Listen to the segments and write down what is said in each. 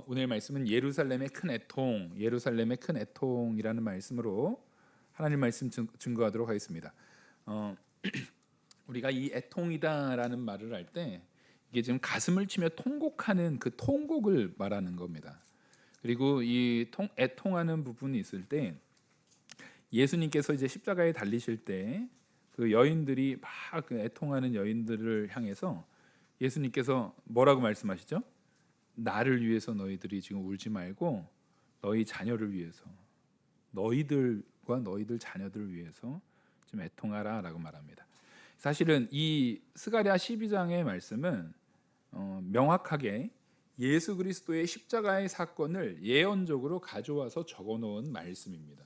오늘 말씀은 예루살렘의 큰 애통, 예루살렘의 큰 애통이라는 말씀으로 하나님 말씀 증거하도록 하겠습니다. 우리가 이 애통이다라는 말을 할 때 이게 지금 가슴을 치며 통곡하는 그 통곡을 말하는 겁니다. 그리고 이 애통하는 부분이 있을 때 예수님께서 이제 십자가에 달리실 때 그 여인들이 막 그 애통하는 여인들을 향해서 예수님께서 뭐라고 말씀하시죠? 나를 위해서 너희들이 지금 울지 말고 너희 자녀를 위해서, 너희들과 너희들 자녀들을 위해서 좀 애통하라라고 말합니다. 사실은 이 스가랴 12장의 말씀은 명확하게 예수 그리스도의 십자가의 사건을 예언적으로 가져와서 적어놓은 말씀입니다.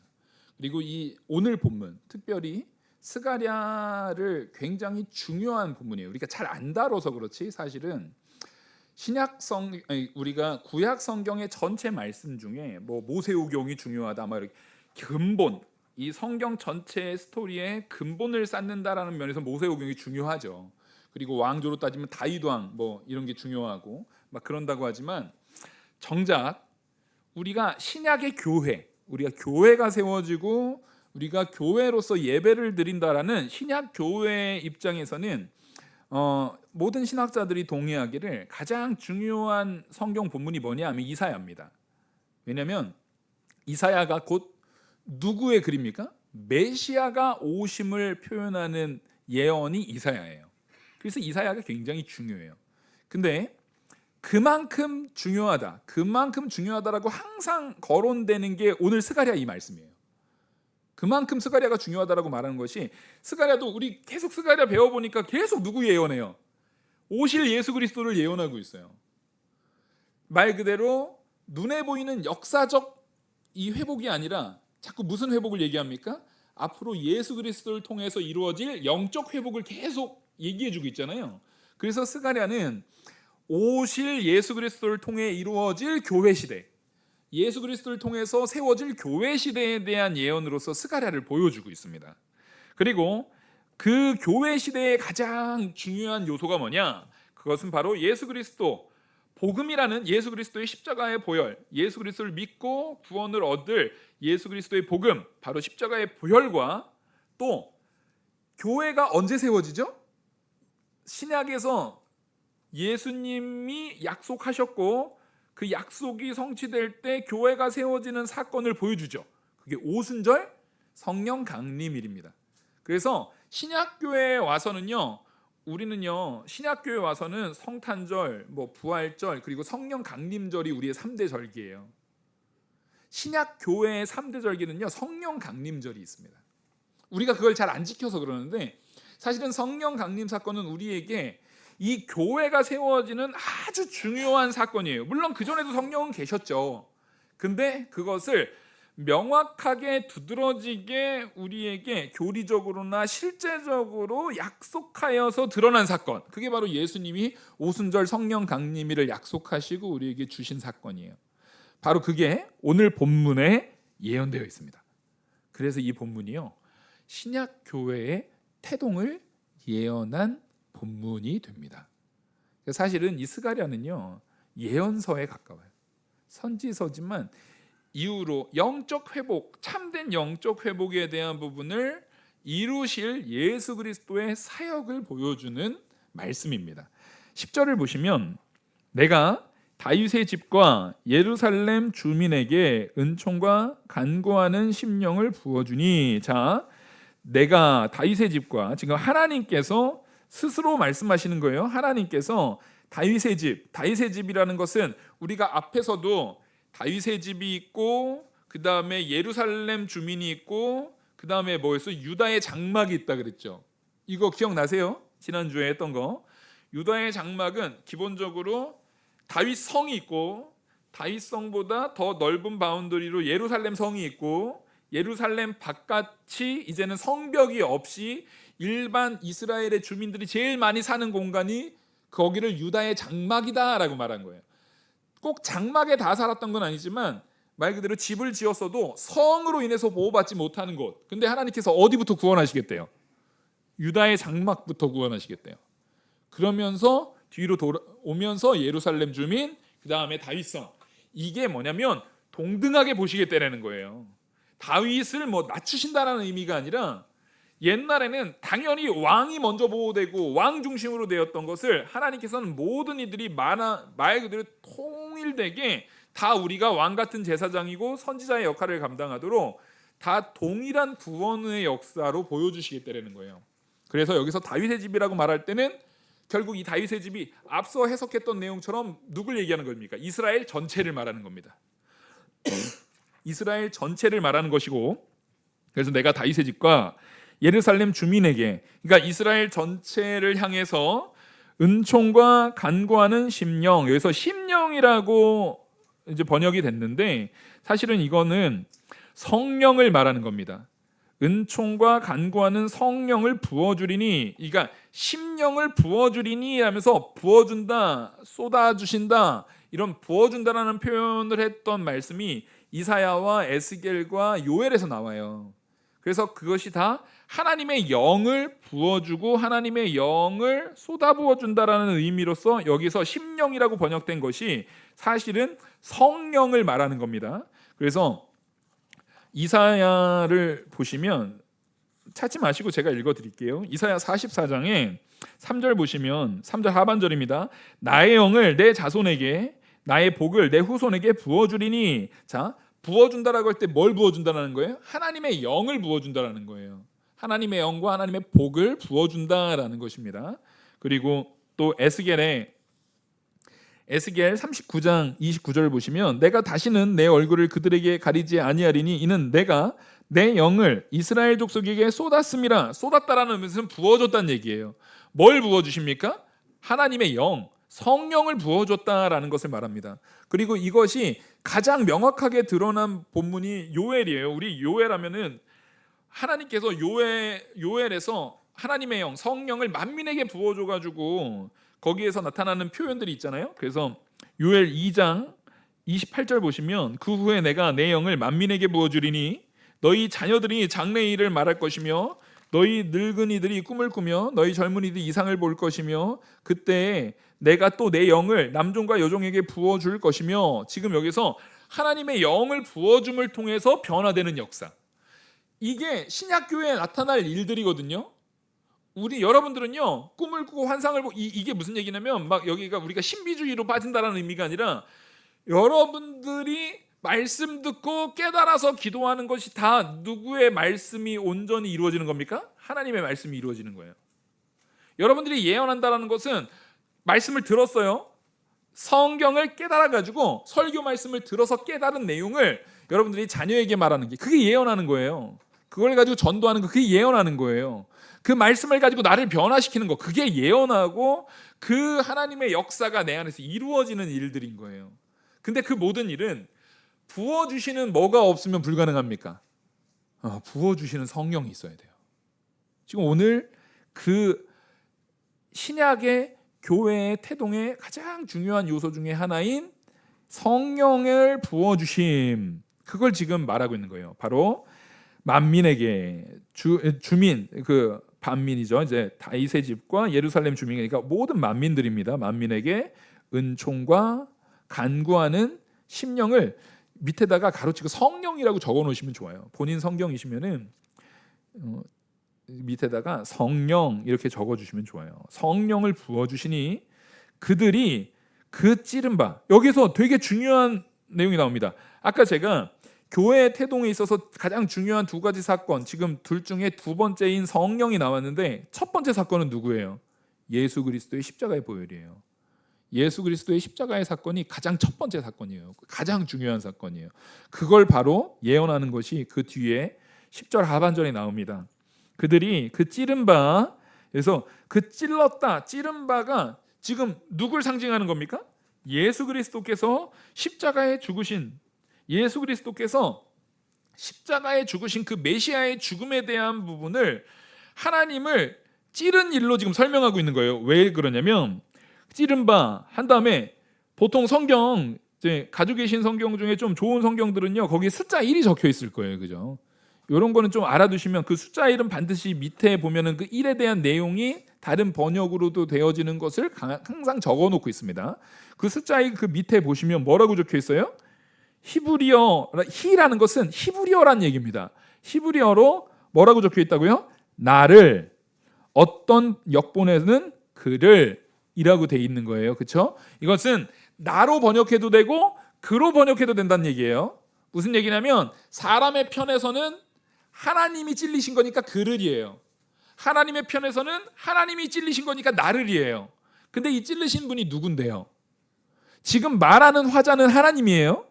그리고 이 오늘 본문, 특별히 스가랴를 굉장히 중요한 본문이에요. 우리가 잘 안 다뤄서 그렇지 사실은 우리가 구약 성경의 전체 말씀 중에 뭐 모세오경이 중요하다, 막 이렇게 근본, 이 성경 전체의 스토리의 근본을 쌓는다라는 면에서 모세오경이 중요하죠. 그리고 왕조로 따지면 다윗 왕 뭐 이런 게 중요하고 막 그런다고 하지만 정작 우리가 신약의 교회, 우리가 교회가 세워지고 우리가 교회로서 예배를 드린다라는 신약 교회의 입장에서는 모든 신학자들이 동의하기를 가장 중요한 성경 본문이 뭐냐 하면 이사야입니다. 왜냐하면 이사야가 곧 누구의 글입니까? 메시아가 오심을 표현하는 예언이 이사야예요. 그래서 이사야가 굉장히 중요해요. 근데 그만큼 중요하다라고 항상 거론되는 게 오늘 스가랴 이 말씀이에요. 그만큼 스가랴가 중요하다라고 말하는 것이, 스가랴도 우리 계속 스가랴 배워보니까 계속 누구 예언해요? 오실 예수 그리스도를 예언하고 있어요. 말 그대로 눈에 보이는 역사적 이 회복이 아니라 자꾸 무슨 회복을 얘기합니까? 앞으로 예수 그리스도를 통해서 이루어질 영적 회복을 계속 얘기해주고 있잖아요. 그래서 스가랴는 오실 예수 그리스도를 통해 이루어질 교회 시대, 예수 그리스도를 통해서 세워질 교회 시대에 대한 예언으로서 스가랴를 보여주고 있습니다. 그리고 그 교회 시대의 가장 중요한 요소가 뭐냐? 그것은 바로 예수 그리스도, 복음이라는 예수 그리스도의 십자가의 보혈, 예수 그리스도를 믿고 구원을 얻을 예수 그리스도의 복음, 바로 십자가의 보혈과 또 교회가 언제 세워지죠? 신약에서 예수님이 약속하셨고 그 약속이 성취될 때 교회가 세워지는 사건을 보여주죠. 그게 오순절 성령 강림일입니다. 그래서 신약교회에 와서는요, 우리는요 신약교회에 와서는 성탄절, 뭐 부활절, 그리고 성령 강림절이 우리의 3대 절기예요. 신약교회의 3대 절기는요 성령 강림절이 있습니다. 우리가 그걸 잘 안 지켜서 그러는데 사실은 성령 강림 사건은 우리에게 이 교회가 세워지는 아주 중요한 사건이에요. 물론 그전에도 성령은 계셨죠. 근데 그것을 명확하게 두드러지게 우리에게 교리적으로나 실제적으로 약속하여서 드러난 사건, 그게 바로 예수님이 오순절 성령 강림일을 약속하시고 우리에게 주신 사건이에요. 바로 그게 오늘 본문에 예언되어 있습니다. 그래서 이 본문이요 신약 교회의 태동을 예언한 본문이 됩니다. 사실은 이 스가랴는요 예언서에 가까워요. 선지서지만 이후로 영적 회복, 참된 영적 회복에 대한 부분을 이루실 예수 그리스도의 사역을 보여주는 말씀입니다. 10절을 보시면 내가 다윗의 집과 예루살렘 주민에게 은총과 간구하는 심령을 부어주니, 자, 내가 다윗의 집과, 지금 하나님께서 스스로 말씀하시는 거예요. 하나님께서 다윗의 집, 다윗의 집이라는 것은 우리가 앞에서도 다윗의 집이 있고 그 다음에 예루살렘 주민이 있고 그 다음에 뭐였어? 유다의 장막이 있다 그랬죠. 이거 기억나세요? 지난주에 했던 거. 유다의 장막은 기본적으로 다윗 성이 있고 다윗 성보다 더 넓은 바운더리로 예루살렘 성이 있고 예루살렘 바깥이 이제는 성벽이 없이 일반 이스라엘의 주민들이 제일 많이 사는 공간이 거기를 유다의 장막이다라고 말한 거예요. 꼭 장막에 다 살았던 건 아니지만 말 그대로 집을 지었어도 성으로 인해서 보호받지 못하는 곳. 근데 하나님께서 어디부터 구원하시겠대요? 유다의 장막부터 구원하시겠대요. 그러면서 뒤로 돌아오면서 예루살렘 주민, 그 다음에 다윗성. 이게 뭐냐면 동등하게 보시겠다는 거예요. 다윗을 뭐 낮추신다는 의미가 아니라 옛날에는 당연히 왕이 먼저 보호되고 왕 중심으로 되었던 것을 하나님께서는 모든 이들이 말 그대로 통일되게 다 우리가 왕 같은 제사장이고 선지자의 역할을 감당하도록 다 동일한 구원의 역사로 보여주시겠다는 거예요. 그래서 여기서 다윗의 집이라고 말할 때는 결국 이 다윗의 집이 앞서 해석했던 내용처럼 누굴 얘기하는 겁니까? 이스라엘 전체를 말하는 겁니다. 이스라엘 전체를 말하는 것이고, 그래서 내가 다윗의 집과 예루살렘 주민에게, 그러니까 이스라엘 전체를 향해서 은총과 간구하는 심령, 여기서 심령이라고 이제 번역이 됐는데 사실은 이거는 성령을 말하는 겁니다. 은총과 간구하는 성령을 부어주리니, 그러니까 심령을 부어주리니 하면서 부어준다, 쏟아주신다, 이런 부어준다라는 표현을 했던 말씀이 이사야와 에스겔과 요엘에서 나와요. 그래서 그것이 다 하나님의 영을 부어주고 하나님의 영을 쏟아부어준다라는 의미로서 여기서 심령이라고 번역된 것이 사실은 성령을 말하는 겁니다. 그래서 이사야를 보시면 찾지 마시고 제가 읽어드릴게요. 이사야 44장에 3절 보시면 3절 하반절입니다. 나의 영을 내 자손에게, 나의 복을 내 후손에게 부어주리니. 자, 부어준다라고 할 때 뭘 부어준다는 거예요? 하나님의 영을 부어준다라는 거예요. 하나님의 영과 하나님의 복을 부어준다라는 것입니다. 그리고 또 에스겔 39장 29절을 보시면 내가 다시는 내 얼굴을 그들에게 가리지 아니하리니 이는 내가 내 영을 이스라엘 족속에게 쏟았음이라. 쏟았다라는 의미는 부어줬다는 얘기예요. 뭘 부어주십니까? 하나님의 영, 성령을 부어줬다라는 것을 말합니다. 그리고 이것이 가장 명확하게 드러난 본문이 요엘이에요. 우리 요엘하면은 하나님께서 요엘에서 하나님의 영, 성령을 만민에게 부어줘가지고 거기에서 나타나는 표현들이 있잖아요. 그래서 요엘 2장 28절 보시면 그 후에 내가 내 영을 만민에게 부어주리니 너희 자녀들이 장래의 일을 말할 것이며 너희 늙은이들이 꿈을 꾸며 너희 젊은이들이 이상을 볼 것이며 그때 내가 또 내 영을 남종과 여종에게 부어줄 것이며. 지금 여기서 하나님의 영을 부어줌을 통해서 변화되는 역사, 이게 신약교회에 나타날 일들이거든요. 우리 여러분들은요 꿈을 꾸고 환상을 보고 이게 무슨 얘기냐면 막 여기가 우리가 신비주의로 빠진다라는 의미가 아니라 여러분들이 말씀 듣고 깨달아서 기도하는 것이 다 누구의 말씀이 온전히 이루어지는 겁니까? 하나님의 말씀이 이루어지는 거예요. 여러분들이 예언한다라는 것은 말씀을 들었어요. 성경을 깨달아가지고 설교 말씀을 들어서 깨달은 내용을 여러분들이 자녀에게 말하는 게 그게 예언하는 거예요. 그걸 가지고 전도하는 거 그게 예언하는 거예요. 그 말씀을 가지고 나를 변화시키는 거 그게 예언하고 그 하나님의 역사가 내 안에서 이루어지는 일들인 거예요. 근데 그 모든 일은 부어주시는 뭐가 없으면 불가능합니까? 부어주시는 성령이 있어야 돼요. 지금 오늘 그 신약의 교회의 태동의 가장 중요한 요소 중에 하나인 성령을 부어주심, 그걸 지금 말하고 있는 거예요. 바로 만민에게 주민, 그 반민이죠. 이제 다윗의 집과 예루살렘 주민, 그러니까 모든 만민들입니다. 만민에게 은총과 간구하는 심령을 밑에다가 가로치고 성령이라고 적어 놓으시면 좋아요. 본인 성경이시면은 밑에다가 성령 이렇게 적어 주시면 좋아요. 성령을 부어 주시니 그들이 그 찌른 바. 여기서 되게 중요한 내용이 나옵니다. 아까 제가 교회의 태동에 있어서 가장 중요한 두 가지 사건, 지금 둘 중에 두 번째인 성령이 나왔는데 첫 번째 사건은 누구예요? 예수 그리스도의 십자가의 보혈이에요. 예수 그리스도의 십자가의 사건이 가장 첫 번째 사건이에요. 가장 중요한 사건이에요. 그걸 바로 예언하는 것이 그 뒤에 10절 하반절에 나옵니다. 그들이 그 찌른 바, 그래서 그 찔렀다, 찌른 바가 지금 누굴 상징하는 겁니까? 예수 그리스도께서 십자가에 죽으신, 예수 그리스도께서 십자가에 죽으신 그 메시아의 죽음에 대한 부분을 하나님을 찌른 일로 지금 설명하고 있는 거예요. 왜 그러냐면 찌른 바 한 다음에 보통 성경 이제 가지고 계신 성경 중에 좀 좋은 성경들은요 거기 숫자 1이 적혀 있을 거예요. 그죠? 이런 거는 좀 알아두시면 그 숫자 1은 반드시 밑에 보면은 그 1에 대한 내용이 다른 번역으로도 되어지는 것을 항상 적어놓고 있습니다. 그 숫자 1 그 밑에 보시면 뭐라고 적혀 있어요? 히브리어, 히라는 것은 히브리어란 얘기입니다. 히브리어로 뭐라고 적혀 있다고요? 나를, 어떤 역본에는 그를 이라고 돼 있는 거예요. 그렇죠? 이것은 나로 번역해도 되고 그로 번역해도 된다는 얘기예요. 무슨 얘기냐면 사람의 편에서는 하나님이 찔리신 거니까 그를이에요. 하나님의 편에서는 하나님이 찔리신 거니까 나를이에요. 근데 이 찔리신 분이 누군데요? 지금 말하는 화자는 하나님이에요.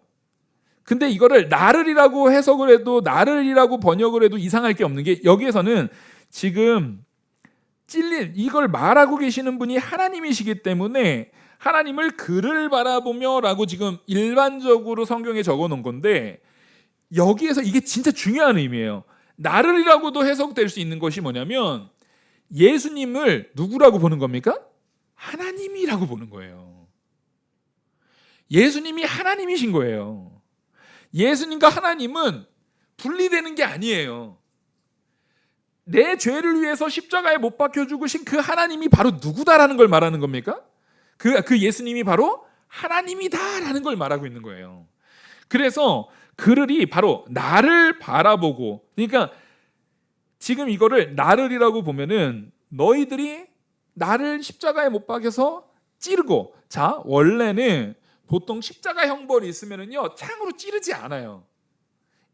근데 이거를 나를이라고 해석을 해도 나를이라고 번역을 해도 이상할 게 없는 게 여기에서는 지금 이걸 말하고 계시는 분이 하나님이시기 때문에 하나님을 그를 바라보며 라고 지금 일반적으로 성경에 적어 놓은 건데 여기에서 이게 진짜 중요한 의미예요. 나를이라고도 해석될 수 있는 것이 뭐냐면 예수님을 누구라고 보는 겁니까? 하나님이라고 보는 거예요. 예수님이 하나님이신 거예요. 예수님과 하나님은 분리되는 게 아니에요. 내 죄를 위해서 십자가에 못 박혀 죽으신 그 하나님이 바로 누구다라는 걸 말하는 겁니까? 그 예수님이 바로 하나님이다라는 걸 말하고 있는 거예요. 그래서 그를이 바로 나를 바라보고, 그러니까 지금 이거를 나를이라고 보면은 너희들이 나를 십자가에 못 박여서 찌르고, 자 원래는 보통 십자가 형벌이 있으면은요 창으로 찌르지 않아요.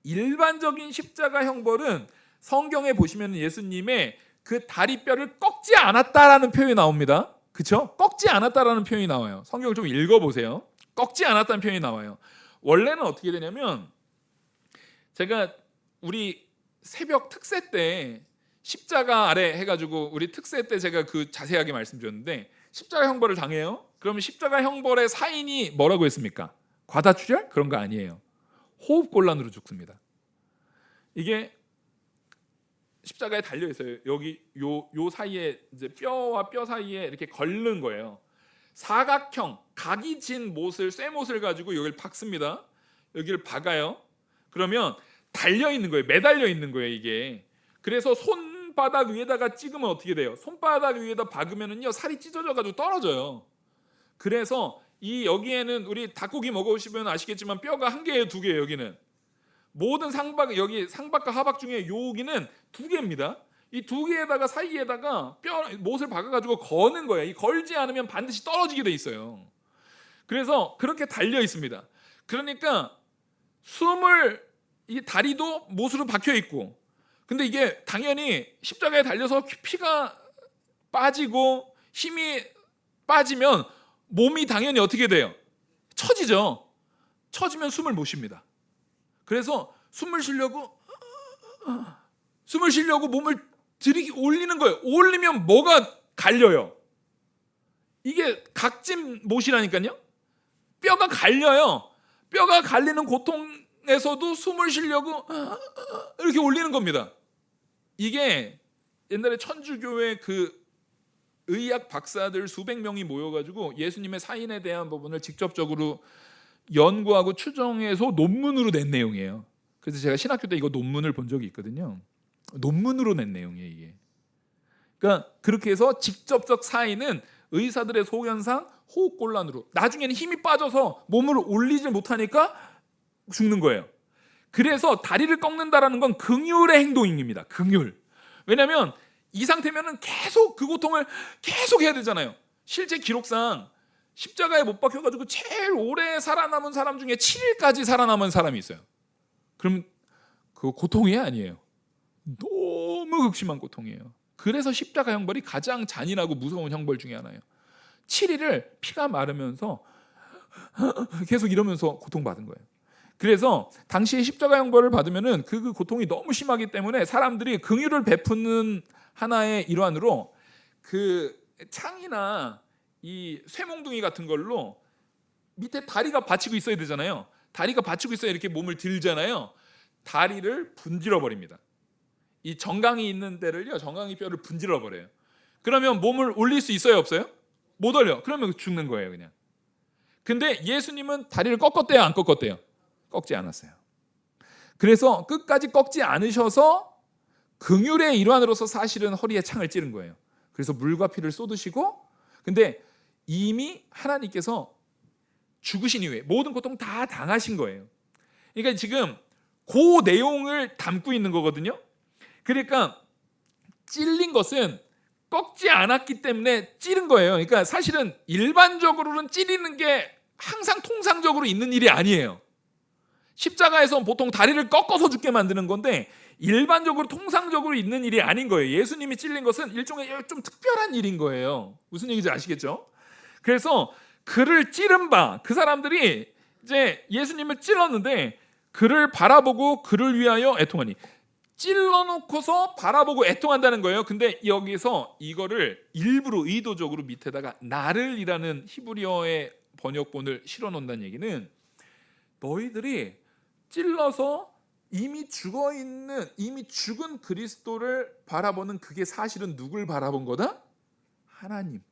일반적인 십자가 형벌은 성경에 보시면 예수님의 그 다리뼈를 꺾지 않았다라는 표현이 나옵니다. 그렇죠? 꺾지 않았다라는 표현이 나와요. 성경을 좀 읽어보세요. 꺾지 않았다는 표현이 나와요. 원래는 어떻게 되냐면 제가 우리 새벽 특세 때 십자가 아래 해가지고 우리 특세 때 제가 그 자세하게 말씀드렸는데 십자가 형벌을 당해요. 그러면 십자가 형벌의 사인이 뭐라고 했습니까? 과다출혈? 그런 거 아니에요. 호흡곤란으로 죽습니다. 이게 십자가에 달려 있어요. 여기 요 사이에 이제 뼈와 뼈 사이에 이렇게 걸른 거예요. 사각형 각이 진 못을 쇠못을 가지고 여기를 박습니다. 여기를 박아요. 그러면 달려 있는 거예요. 매달려 있는 거예요, 이게. 그래서 손바닥 위에다가 찍으면 어떻게 돼요? 손바닥 위에다 박으면은요 살이 찢어져 가지고 떨어져요. 그래서 이 여기에는 우리 닭고기 먹어보시면 아시겠지만 뼈가 한 개예요, 두 개예요, 여기는. 모든 여기 상박과 하박 중에 여기는 두 개입니다. 이 두 개에다가 사이에다가 못을 박아가지고 거는 거예요. 이 걸지 않으면 반드시 떨어지게 돼 있어요. 그래서 그렇게 달려 있습니다. 그러니까 이 다리도 못으로 박혀 있고, 근데 이게 당연히 십자가에 달려서 피가 빠지고 힘이 빠지면 몸이 당연히 어떻게 돼요? 처지죠. 처지면 숨을 못 쉽니다. 그래서 숨을 쉬려고 몸을 올리는 거예요. 올리면 뭐가 갈려요? 이게 각진 못이라니까요. 뼈가 갈려요. 뼈가 갈리는 고통에서도 숨을 쉬려고 이렇게 올리는 겁니다. 이게 옛날에 천주교회 그 의학 박사들 수백 명이 모여가지고 예수님의 사인에 대한 부분을 직접적으로 연구하고 추정해서 논문으로 낸 내용이에요. 그래서 제가 신학교 때 이거 논문을 본 적이 있거든요. 논문으로 낸 내용이에요, 이게. 그러니까 그렇게 해서 직접적 사인은 의사들의 소견상 호흡곤란으로, 나중에는 힘이 빠져서 몸을 올리지 못하니까 죽는 거예요. 그래서 다리를 꺾는다라는 건 긍휼의 행동입니다. 긍휼. 왜냐하면 이 상태면은 계속 그 고통을 계속 해야 되잖아요. 실제 기록상 십자가에 못 박혀가지고 제일 오래 살아남은 사람 중에 7일까지 살아남은 사람이 있어요. 그럼 그 고통이 아니에요. 너무 극심한 고통이에요. 그래서 십자가 형벌이 가장 잔인하고 무서운 형벌 중에 하나예요. 7일을 피가 마르면서 계속 이러면서 고통받은 거예요. 그래서 당시에 십자가 형벌을 받으면은 그 고통이 너무 심하기 때문에 사람들이 긍휼을 베푸는 하나의 일환으로 그 창이나 이 쇠몽둥이 같은 걸로 밑에 다리가 받치고 있어야 되잖아요. 다리가 받치고 있어야 이렇게 몸을 들잖아요. 다리를 분질러 버립니다. 이 정강이 있는 데를요, 정강이 뼈를 분질러 버려요. 그러면 몸을 올릴 수 있어요, 없어요? 못 올려. 그러면 죽는 거예요, 그냥. 근데 예수님은 다리를 꺾었대요, 안 꺾었대요? 꺾지 않았어요. 그래서 끝까지 꺾지 않으셔서 긍휼의 일환으로서 사실은 허리에 창을 찌른 거예요. 그래서 물과 피를 쏟으시고, 근데 이미 하나님께서 죽으신 이후에 모든 고통 다 당하신 거예요. 그러니까 지금 그 내용을 담고 있는 거거든요. 그러니까 찔린 것은 꺾지 않았기 때문에 찌른 거예요. 그러니까 사실은 일반적으로는 찌르는 게 항상 통상적으로 있는 일이 아니에요. 십자가에서 보통 다리를 꺾어서 죽게 만드는 건데 일반적으로 통상적으로 있는 일이 아닌 거예요. 예수님이 찔린 것은 일종의 좀 특별한 일인 거예요. 무슨 얘기인지 아시겠죠? 그래서 그를 찌른 바, 그 사람들이 이제 예수님을 찔렀는데 그를 바라보고 그를 위하여 애통하니, 찔러놓고서 바라보고 애통한다는 거예요. 근데 여기서 이거를 일부러 의도적으로 밑에다가 나를이라는 히브리어의 번역본을 실어놓는다는 얘기는, 너희들이 찔러서 이미 죽어있는, 이미 죽은 그리스도를 바라보는 그게 사실은 누굴 바라본 거다? 하나님.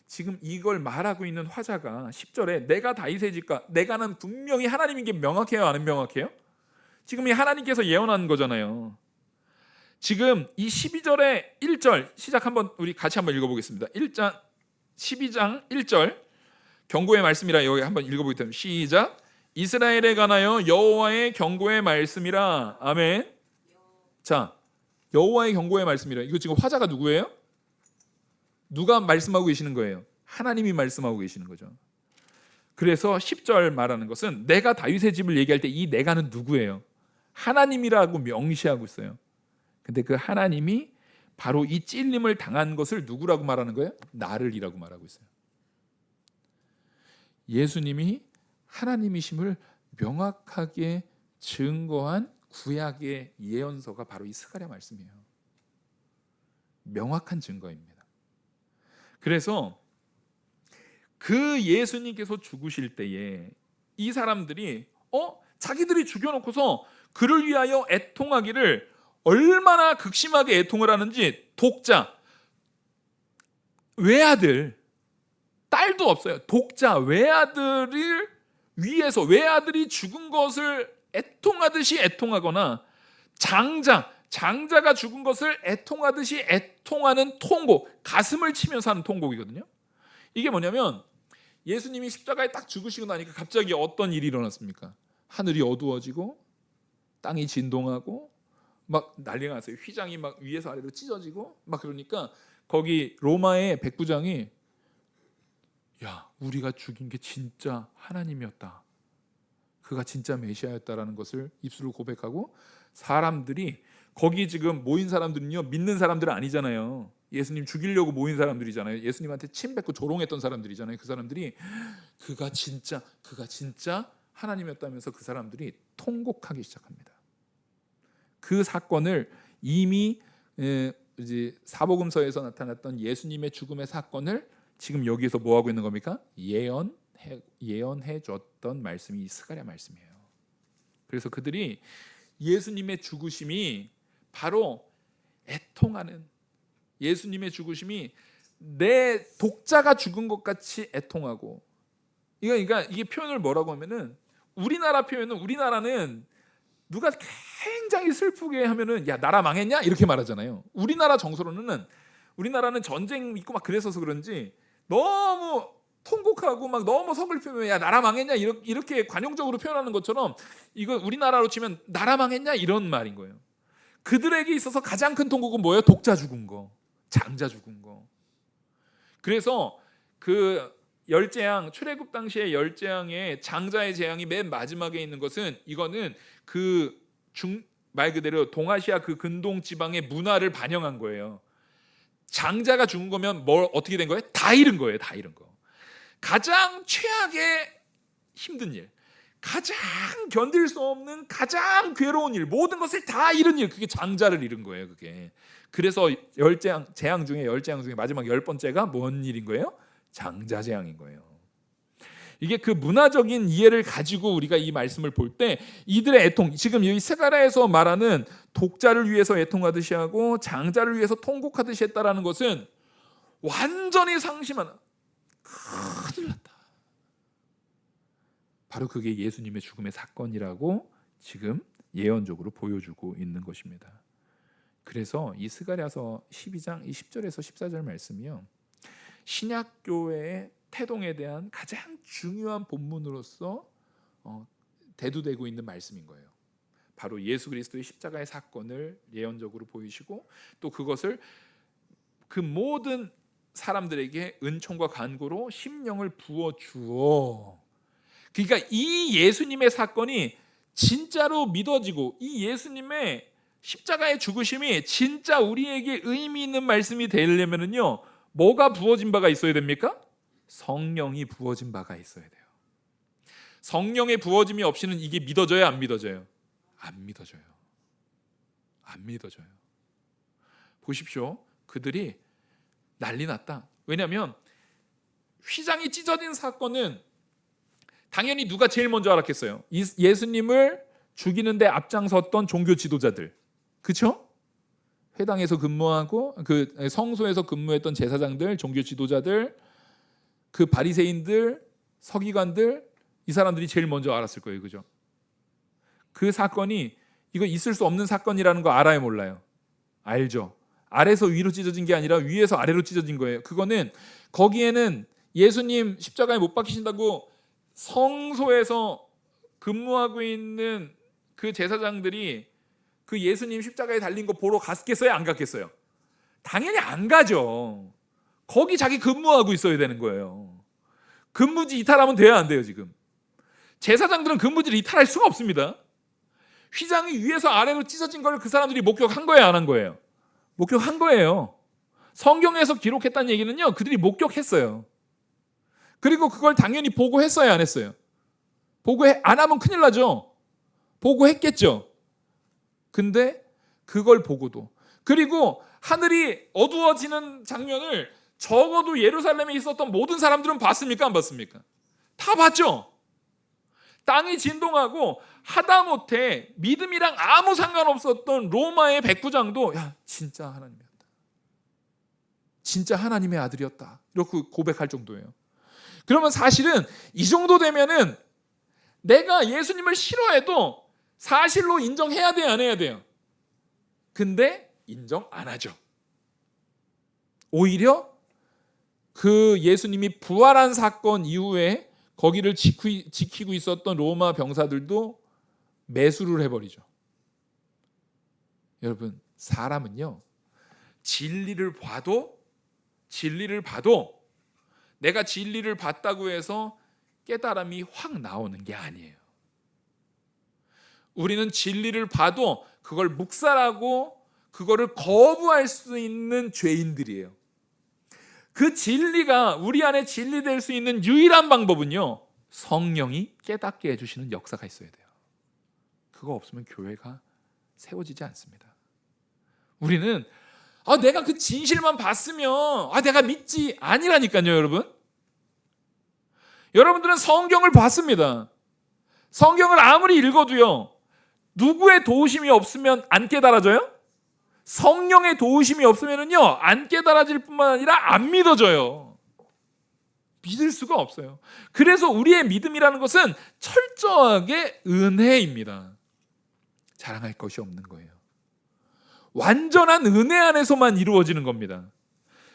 지금 이걸 말하고 있는 화자가 10절에 내가 다윗의 집과, 내가는 분명히 하나님인 게 명확해요, 안 명확해요? 지금 이 하나님께서 예언한 거잖아요. 지금 이 12절의 1절 시작 한번 우리 같이 한번 읽어보겠습니다. 12장 1절 경고의 말씀이라 여기 한번 읽어보겠습니다. 시작. 이스라엘에 관하여 여호와의 경고의 말씀이라. 아멘. 자, 여호와의 경고의 말씀이라. 이거 지금 화자가 누구예요? 누가 말씀하고 계시는 거예요? 하나님이 말씀하고 계시는 거죠. 그래서 10절 말하는 것은 내가 다윗의 집을 얘기할 때 이 내가는 누구예요? 하나님이라고 명시하고 있어요. 근데 그 하나님이 바로 이 찔림을 당한 것을 누구라고 말하는 거예요? 나를이라고 말하고 있어요. 예수님이 하나님이심을 명확하게 증거한 구약의 예언서가 바로 이 스가랴 말씀이에요. 명확한 증거입니다. 그래서 그 예수님께서 죽으실 때에 이 사람들이 자기들이 죽여놓고서 그를 위하여 애통하기를 얼마나 극심하게 애통을 하는지, 독자, 외아들, 딸도 없어요. 독자, 외아들을 위해서, 외아들이 죽은 것을 애통하듯이 애통하거나, 장자가 죽은 것을 애통하듯이 애통하는 통곡, 가슴을 치면서 하는 통곡이거든요. 이게 뭐냐면 예수님이 십자가에 딱 죽으시고 나니까 갑자기 어떤 일이 일어났습니까? 하늘이 어두워지고 땅이 진동하고 막 난리가 났어요. 휘장이 막 위에서 아래로 찢어지고 막 그러니까 거기 로마의 백부장이, 야, 우리가 죽인 게 진짜 하나님이었다, 그가 진짜 메시아였다라는 것을 입술로 고백하고, 사람들이 거기 지금 모인 사람들은요, 믿는 사람들은 아니잖아요. 예수님 죽이려고 모인 사람들이잖아요. 예수님한테 침 뱉고 조롱했던 사람들이잖아요. 그 사람들이 그가 진짜 하나님이었다면서 그 사람들이 통곡하기 시작합니다. 그 사건을 이미 이제 사복음서에서 나타났던 예수님의 죽음의 사건을 지금 여기에서 뭐 하고 있는 겁니까? 예언해 줬던 말씀이 이 스가랴 말씀이에요. 그래서 그들이 예수님의 죽으심이 바로 애통하는, 예수님의 죽으심이 내 독자가 죽은 것 같이 애통하고, 그러니까 이게 표현을 뭐라고 하면은, 우리나라 표현은, 우리나라는 누가 굉장히 슬프게 하면은 야, 나라 망했냐 이렇게 말하잖아요. 우리나라 정서로는, 우리나라는 전쟁 있고 막 그래서 그런지 너무 통곡하고 막 너무 서글프면 야, 나라 망했냐 이렇게 관용적으로 표현하는 것처럼, 이거 우리나라로 치면 나라 망했냐 이런 말인 거예요. 그들에게 있어서 가장 큰 통곡은 뭐예요? 독자 죽은 거, 장자 죽은 거. 그래서 그 열재앙, 출애굽 당시의 열재앙의 장자의 재앙이 맨 마지막에 있는 것은, 이거는 말 그대로 동아시아 그 근동 지방의 문화를 반영한 거예요. 장자가 죽은 거면 어떻게 된 거예요? 다 잃은 거예요. 다 잃은 거. 가장 최악의 힘든 일, 가장 견딜 수 없는 가장 괴로운 일, 모든 것을 다 잃은 일, 그게 장자를 잃은 거예요. 그게. 그래서 재앙 중에 마지막 10번째가 뭔 일인 거예요? 장자 재앙인 거예요. 이게 그 문화적인 이해를 가지고 우리가 이 말씀을 볼 때 이들의 애통, 지금 여기 스가랴에서 말하는 독자를 위해서 애통하듯이 하고 장자를 위해서 통곡하듯이 했다라는 것은 완전히 상심하는, 큰일 났다, 바로 그게 예수님의 죽음의 사건이라고 지금 예언적으로 보여주고 있는 것입니다. 그래서 이 스가랴서 12장 10절에서 14절 말씀이요, 신약 교회의 태동에 대한 가장 중요한 본문으로서 대두되고 있는 말씀인 거예요. 바로 예수 그리스도의 십자가의 사건을 예언적으로 보이시고 또 그것을 그 모든 사람들에게 은총과 간구로 심령을 부어 주어, 그러니까 이 예수님의 사건이 진짜로 믿어지고 이 예수님의 십자가의 죽으심이 진짜 우리에게 의미 있는 말씀이 되려면은요, 뭐가 부어진 바가 있어야 됩니까? 성령이 부어진 바가 있어야 돼요. 성령의 부어짐이 없이는 이게 믿어져요, 안 믿어져요? 안 믿어져요. 안 믿어져요. 보십시오. 그들이 난리 났다. 왜냐하면 휘장이 찢어진 사건은 당연히 누가 제일 먼저 알았겠어요? 예수님을 죽이는데 앞장섰던 종교 지도자들, 그렇죠? 회당에서 근무하고 그 성소에서 근무했던 제사장들, 종교 지도자들, 그 바리새인들, 서기관들, 이 사람들이 제일 먼저 알았을 거예요, 그죠? 그 사건이 이거 있을 수 없는 사건이라는 거 알아요, 몰라요? 알죠. 아래서 위로 찢어진 게 아니라 위에서 아래로 찢어진 거예요. 그거는 거기에는 예수님 십자가에 못 박히신다고 성소에서 근무하고 있는 그 제사장들이 그 예수님 십자가에 달린 거 보러 갔겠어요, 안 갔겠어요? 당연히 안 가죠. 거기 자기 근무하고 있어야 되는 거예요. 근무지 이탈하면 돼야 안 돼요, 지금? 제사장들은 근무지를 이탈할 수가 없습니다. 휘장이 위에서 아래로 찢어진 걸 그 사람들이 목격한 거예요, 안 한 거예요? 목격한 거예요. 성경에서 기록했다는 얘기는요, 그들이 목격했어요. 그리고 그걸 당연히 보고했어요, 안 했어요? 안 하면 큰일 나죠. 보고했겠죠. 근데 그걸 보고도, 그리고 하늘이 어두워지는 장면을 적어도 예루살렘에 있었던 모든 사람들은 봤습니까, 안 봤습니까? 다 봤죠. 땅이 진동하고 하다못해 믿음이랑 아무 상관없었던 로마의 백부장도 야, 진짜 하나님이었다, 진짜 하나님의 아들이었다, 이렇게 고백할 정도예요. 그러면 사실은 이 정도 되면은 내가 예수님을 싫어해도 사실로 인정해야 돼요, 안 해야 돼요? 근데 인정 안 하죠. 오히려 그 예수님이 부활한 사건 이후에 거기를 지키고 있었던 로마 병사들도 매수를 해버리죠. 여러분, 사람은요, 진리를 봐도 내가 진리를 봤다고 해서 깨달음이 확 나오는 게 아니에요. 우리는 진리를 봐도 그걸 묵살하고 그거를 거부할 수 있는 죄인들이에요. 그 진리가 우리 안에 진리될 수 있는 유일한 방법은요, 성령이 깨닫게 해주시는 역사가 있어야 돼요. 그거 없으면 교회가 세워지지 않습니다. 우리는 내가 그 진실만 봤으면 내가 믿지, 아니라니까요, 여러분. 여러분들은 성경을 봤습니다. 성경을 아무리 읽어도요, 누구의 도우심이 없으면 안 깨달아져요? 성령의 도우심이 없으면요, 안 깨달아질 뿐만 아니라 안 믿어져요. 믿을 수가 없어요. 그래서 우리의 믿음이라는 것은 철저하게 은혜입니다. 자랑할 것이 없는 거예요. 완전한 은혜 안에서만 이루어지는 겁니다.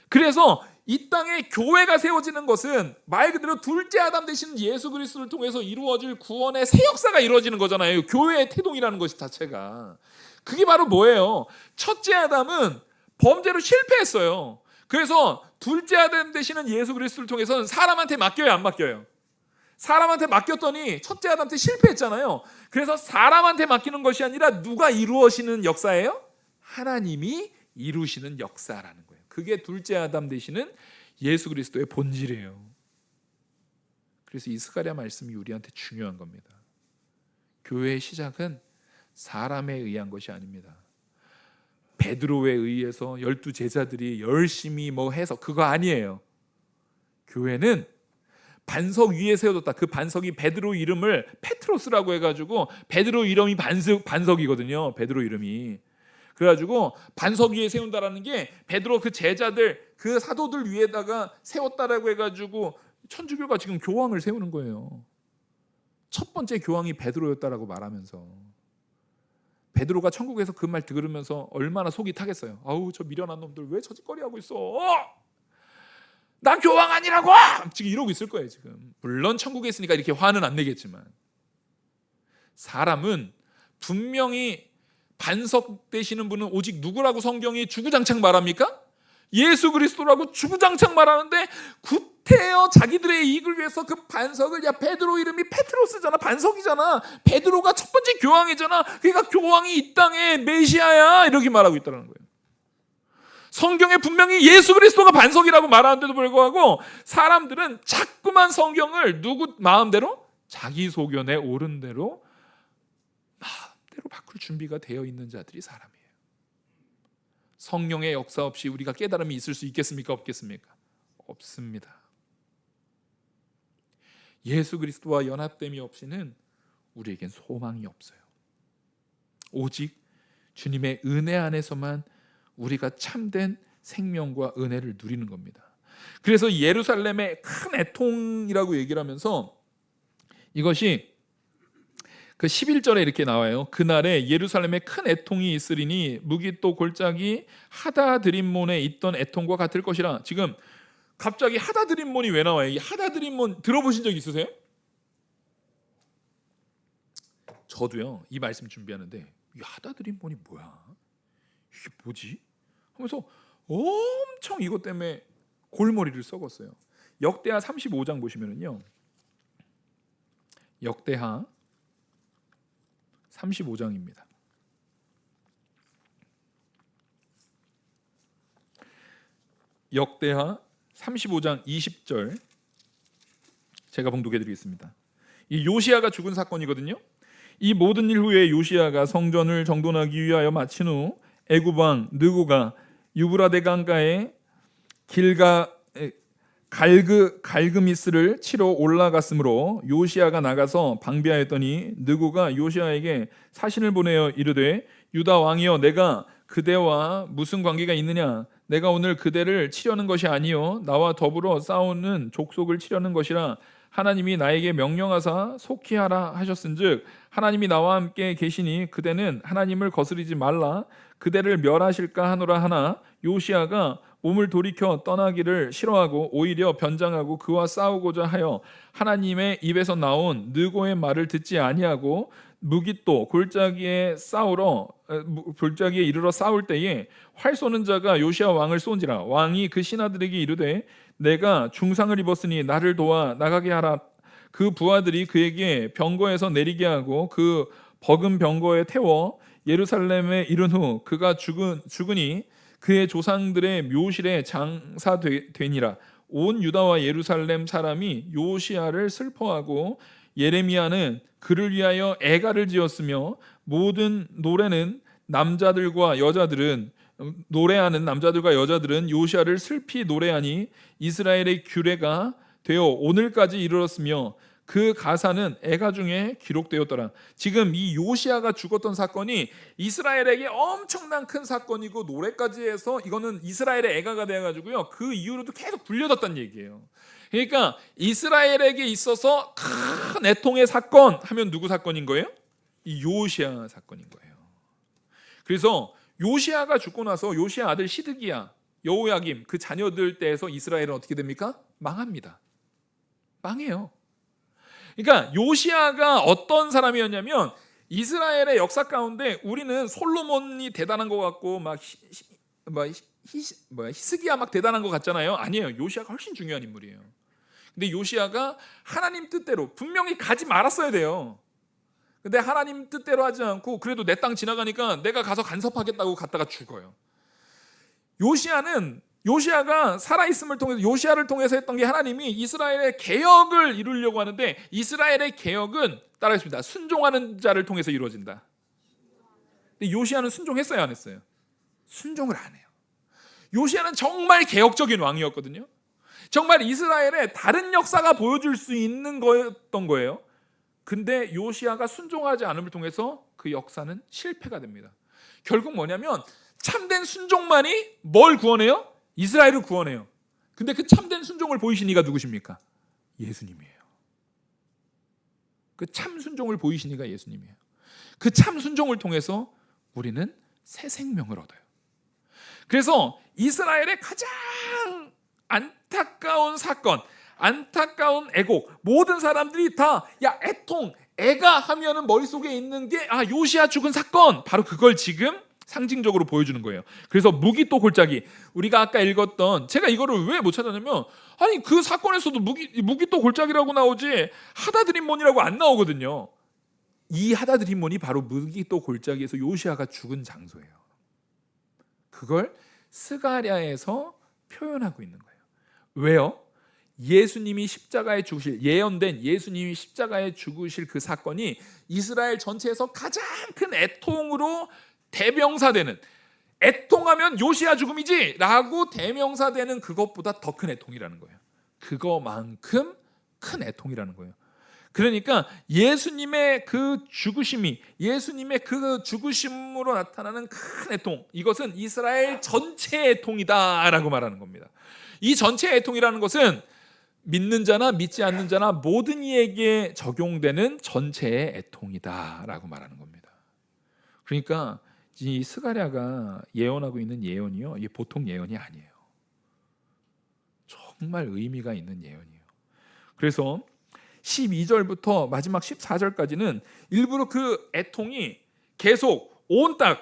그래서 이 땅에 교회가 세워지는 것은 말 그대로 둘째 아담 되시는 예수 그리스도를 통해서 이루어질 구원의 새 역사가 이루어지는 거잖아요. 교회의 태동이라는 것이 자체가. 그게 바로 뭐예요? 첫째 아담은 범죄로 실패했어요. 그래서 둘째 아담 되시는 예수 그리스도를 통해서는 사람한테 맡겨요, 안 맡겨요? 사람한테 맡겼더니 첫째 아담한테 실패했잖아요. 그래서 사람한테 맡기는 것이 아니라 누가 이루어지는 역사예요? 하나님이 이루시는 역사라는 거예요. 그게 둘째 아담 되시는 예수 그리스도의 본질이에요. 그래서 이 스가랴 말씀이 우리한테 중요한 겁니다. 교회의 시작은 사람에 의한 것이 아닙니다. 베드로에 의해서 12 제자들이 열심히 해서 그거 아니에요. 교회는 반석 위에 세워졌다. 그 반석이 베드로 이름을 페트로스라고 해가지고, 베드로 이름이 반석이거든요. 베드로 이름이. 그래가지고 반석 위에 세운다라는 게 베드로 그 제자들, 그 사도들 위에다가 세웠다라고 해가지고 천주교가 지금 교황을 세우는 거예요. 첫 번째 교황이 베드로였다라고 말하면서. 베드로가 천국에서 그 말 들으면서 얼마나 속이 타겠어요. 아우, 저 미련한 놈들 왜 저짓거리 하고 있어? 나 교황 아니라고! 지금 이러고 있을 거예요. 지금 물론 천국에 있으니까 이렇게 화는 안 내겠지만, 사람은 분명히 반석되시는 분은 오직 누구라고 성경이 주구장창 말합니까? 예수 그리스도라고 주구장창 말하는데, 구태여 자기들의 이익을 위해서 그 반석을, 야, 베드로 이름이 페트로스잖아, 반석이잖아, 베드로가 첫 번째 교황이잖아, 그러니까 교황이 이 땅의 메시아야, 이렇게 말하고 있다는 거예요. 성경에 분명히 예수 그리스도가 반석이라고 말하는데도 불구하고 사람들은 자꾸만 성경을 누구 마음대로, 자기 소견에 옳은 대로 마음대로 바꿀 준비가 되어 있는 자들이 사람이에요. 성령의 역사 없이 우리가 깨달음이 있을 수 있겠습니까? 없겠습니까? 없습니다. 예수 그리스도와 연합됨이 없이는 우리에겐 소망이 없어요. 오직 주님의 은혜 안에서만 우리가 참된 생명과 은혜를 누리는 겁니다. 그래서 예루살렘의 큰 애통이라고 얘기를 하면서, 이것이 그 11절에 이렇게 나와요. 그날에 예루살렘에 큰 애통이 있으리니 무기또 골짜기 하다드림몬에 있던 애통과 같을 것이라. 지금 갑자기 하다드림몬이 왜 나와요? 이 하다드림몬 들어보신 적 있으세요? 저도요. 이 말씀 준비하는데 이 하다드림몬이 뭐야? 이게 뭐지? 하면서 엄청 이것 때문에 골머리를 썩었어요. 역대하 35장 보시면은요. 역대하 35장입니다. 역대하 35장 20절 제가 봉독해 드리겠습니다. 이 요시야가 죽은 사건이거든요. 이 모든 일 후에 요시야가 성전을 정돈하기 위하여 마친 후 애굽 왕 느고가 유브라데 강가에 갈그미스를 치러 올라갔으므로 요시야가 나가서 방비하였더니 느고가 요시야에게 사신을 보내어 이르되, 유다 왕이여, 내가 그대와 무슨 관계가 있느냐? 내가 오늘 그대를 치려는 것이 아니요 나와 더불어 싸우는 족속을 치려는 것이라. 하나님이 나에게 명령하사 속히 하라 하셨은즉 하나님이 나와 함께 계시니 그대는 하나님을 거스르지 말라. 그대를 멸하실까 하노라. 하나 요시야가 몸을 돌이켜 떠나기를 싫어하고 오히려 변장하고 그와 싸우고자 하여 하나님의 입에서 나온 느고의 말을 듣지 아니하고 무기또 골짜기에 이르러 싸울 때에 활 쏘는 자가 요시야 왕을 쏜지라. 왕이 그 신하들에게 이르되, 내가 중상을 입었으니 나를 도와 나가게 하라. 그 부하들이 그에게 병거에서 내리게 하고 그 버금 병거에 태워 예루살렘에 이른 후 그가 죽으니 그의 조상들의 묘실에 장사되니라. 온 유다와 예루살렘 사람이 요시야를 슬퍼하고 예레미야는 그를 위하여 애가를 지었으며 모든 노래하는 남자들과 여자들은 요시야를 슬피 노래하니 이스라엘의 규례가 되어 오늘까지 이르렀으며 그 가사는 애가 중에 기록되었더라. 지금 이 요시야가 죽었던 사건이 이스라엘에게 엄청난 큰 사건이고 노래까지 해서 이거는 이스라엘의 애가가 되어가지고요, 그 이후로도 계속 불려졌다는 얘기예요. 그러니까 이스라엘에게 있어서 큰 애통의 사건 하면 누구 사건인 거예요? 이 요시야 사건인 거예요. 그래서 요시야가 죽고 나서 요시야 아들 시드기야, 여호야김 그 자녀들 때에서 이스라엘은 어떻게 됩니까? 망합니다. 망해요. 그러니까 요시야가 어떤 사람이었냐면, 이스라엘의 역사 가운데 우리는 솔로몬이 대단한 것 같고 히스기야 막 대단한 것 같잖아요. 아니에요. 요시야가 훨씬 중요한 인물이에요. 근데 요시야가 하나님 뜻대로 분명히 가지 말았어야 돼요. 근데 하나님 뜻대로 하지 않고 그래도 내 땅 지나가니까 내가 가서 간섭하겠다고 갔다가 죽어요. 요시야가 살아있음을 통해서, 요시야를 통해서 했던 게 하나님이 이스라엘의 개혁을 이루려고 하는데, 이스라엘의 개혁은 따라하겠습니다. 순종하는 자를 통해서 이루어진다. 근데 요시야는 순종했어요, 안 했어요? 순종을 안 해요. 요시야는 정말 개혁적인 왕이었거든요. 정말 이스라엘의 다른 역사가 보여줄 수 있는 거였던 거예요. 근데 요시야가 순종하지 않음을 통해서 그 역사는 실패가 됩니다. 결국 뭐냐면 참된 순종만이 뭘 구원해요? 이스라엘을 구원해요. 근데 그 참된 순종을 보이신 이가 누구십니까? 예수님이에요. 그 참 순종을 보이신 이가 예수님이에요. 그 참 순종을 통해서 우리는 새 생명을 얻어요. 그래서 이스라엘의 가장 안타까운 사건, 안타까운 애곡, 모든 사람들이 다 애통, 애가 하면은 머릿속에 있는 게 요시야 죽은 사건, 바로 그걸 지금 상징적으로 보여주는 거예요. 그래서 무기또 골짜기, 우리가 아까 읽었던, 제가 이거를 왜 못 찾았냐면 아니 그 사건에서도 무기또 골짜기라고 나오지 하다드림몬이라고 안 나오거든요. 이 하다드림몬이 바로 무기또 골짜기에서 요시야가 죽은 장소예요. 그걸 스가랴에서 표현하고 있는 거예요. 왜요? 예수님이 십자가에 죽으실, 예언된 예수님이 십자가에 죽으실 그 사건이 이스라엘 전체에서 가장 큰 애통으로 대명사되는, 애통하면 요시야 죽음이지 라고 대명사되는 그것보다 더 큰 애통이라는 거예요. 그거만큼 큰 애통이라는 거예요. 그러니까 예수님의 그 죽으심이, 예수님의 그 죽으심으로 나타나는 큰 애통, 이것은 이스라엘 전체의 애통이다라고 말하는 겁니다. 이 전체의 애통이라는 것은 믿는 자나 믿지 않는 자나 모든 이에게 적용되는 전체의 애통이다라고 말하는 겁니다. 그러니까 이 스가랴가 예언하고 있는 예언이요, 이게 보통 예언이 아니에요. 정말 의미가 있는 예언이에요. 그래서 12절부터 마지막 14절까지는 일부러 그 애통이 계속 온 땅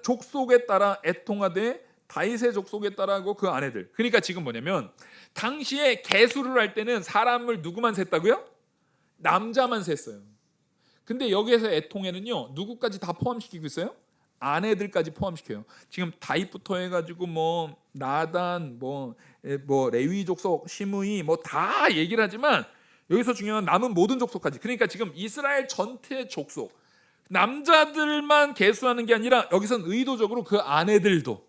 족속에 따라 애통하되 다윗의 족속에 따라고 그 아내들. 그러니까 지금 뭐냐면 당시에 계수를 할 때는 사람을 누구만 셌다고요? 남자만 셌어요. 근데 여기에서 애통에는요, 누구까지 다 포함시키고 있어요? 아내들까지 포함시켜요. 지금 다윗부터 해가지고 나단, 레위 족속, 시므이 다 얘기를 하지만 여기서 중요한 남은 모든 족속까지. 그러니까 지금 이스라엘 전체 족속, 남자들만 계수하는 게 아니라 여기선 의도적으로 그 아내들도,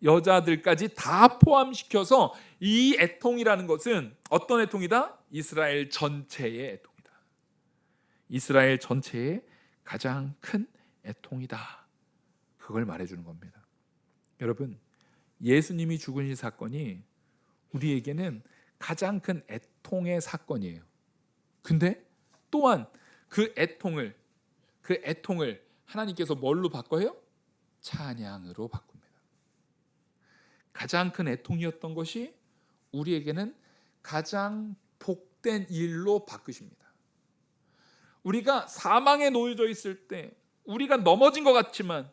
여자들까지 다 포함시켜서 이 애통이라는 것은 어떤 애통이다? 이스라엘 전체의 애통이다. 이스라엘 전체의 가장 큰 애통이다. 그걸 말해주는 겁니다. 여러분, 예수님이 죽으신 사건이 우리에게는 가장 큰 애통의 사건이에요. 근데 또한 그 애통을 하나님께서 뭘로 바꿔요? 찬양으로 바꿉니다. 가장 큰 애통이었던 것이 우리에게는 가장 복된 일로 바꾸십니다. 우리가 사망에 놓여져 있을 때 우리가 넘어진 것 같지만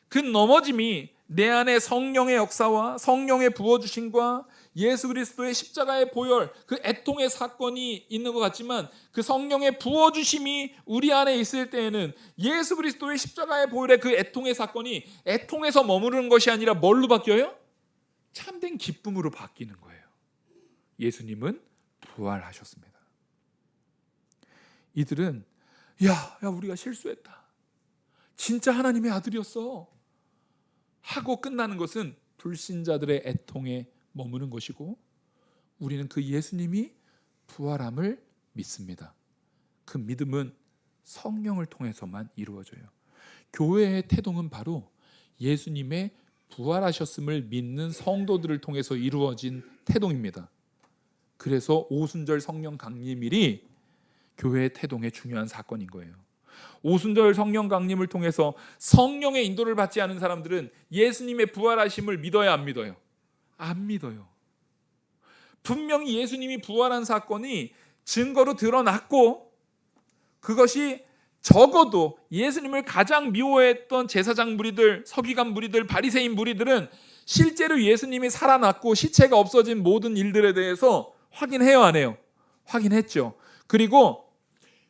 그 넘어짐이 내 안에 성령의 역사와 성령의 부어주심과 예수 그리스도의 십자가의 보혈, 그 애통의 사건이 있는 것 같지만 그 성령의 부어주심이 우리 안에 있을 때에는 예수 그리스도의 십자가의 보혈의 그 애통의 사건이 애통에서 머무르는 것이 아니라 뭘로 바뀌어요? 참된 기쁨으로 바뀌는 거예요. 예수님은 부활하셨습니다. 이들은 야 우리가 실수했다, 진짜 하나님의 아들이었어 하고 끝나는 것은 불신자들의 애통에 머무는 것이고, 우리는 그 예수님이 부활함을 믿습니다. 그 믿음은 성령을 통해서만 이루어져요. 교회의 태동은 바로 예수님의 부활하셨음을 믿는 성도들을 통해서 이루어진 태동입니다. 그래서 오순절 성령 강림일이 교회의 태동의 중요한 사건인 거예요. 오순절 성령 강림을 통해서 성령의 인도를 받지 않은 사람들은 예수님의 부활하심을 믿어야 안 믿어요? 안 믿어요. 분명히 예수님이 부활한 사건이 증거로 드러났고, 그것이 적어도 예수님을 가장 미워했던 제사장 무리들, 서기관 무리들, 바리새인 무리들은 실제로 예수님이 살아났고 시체가 없어진 모든 일들에 대해서 확인해요, 안 해요? 확인했죠. 그리고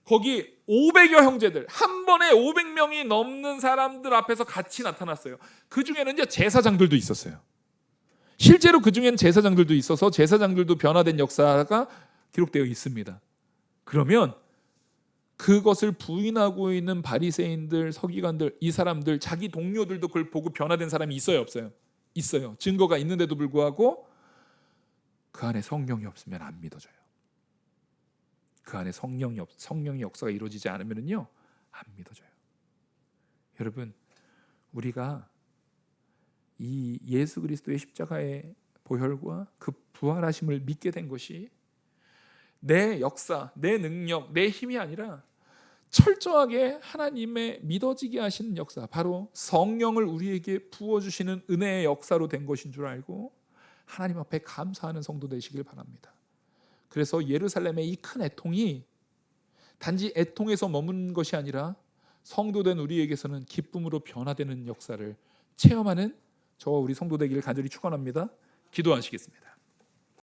거기 500여 형제들, 한 번에 500명이 넘는 사람들 앞에서 같이 나타났어요. 그 중에는 이제 제사장들도 있었어요. 실제로 그 중에는 제사장들도 있어서 제사장들도 변화된 역사가 기록되어 있습니다. 그러면 그것을 부인하고 있는 바리새인들, 서기관들, 이 사람들, 자기 동료들도 그걸 보고 변화된 사람이 있어요, 없어요? 있어요. 증거가 있는데도 불구하고 그 안에 성령이 없으면 안 믿어져요. 그 안에 성령의 역사가 이루어지지 않으면요, 안 믿어져요. 여러분, 우리가 이 예수 그리스도의 십자가의 보혈과 그 부활하심을 믿게 된 것이 내 역사, 내 능력, 내 힘이 아니라 철저하게 하나님의 믿어지게 하시는 역사, 바로 성령을 우리에게 부어주시는 은혜의 역사로 된 것인 줄 알고 하나님 앞에 감사하는 성도 되시길 바랍니다. 그래서 예루살렘의 이 큰 애통이 단지 애통에서 머무는 것이 아니라 성도된 우리에게서는 기쁨으로 변화되는 역사를 체험하는 저와 우리 성도 되기를 간절히 축원합니다. 기도하시겠습니다.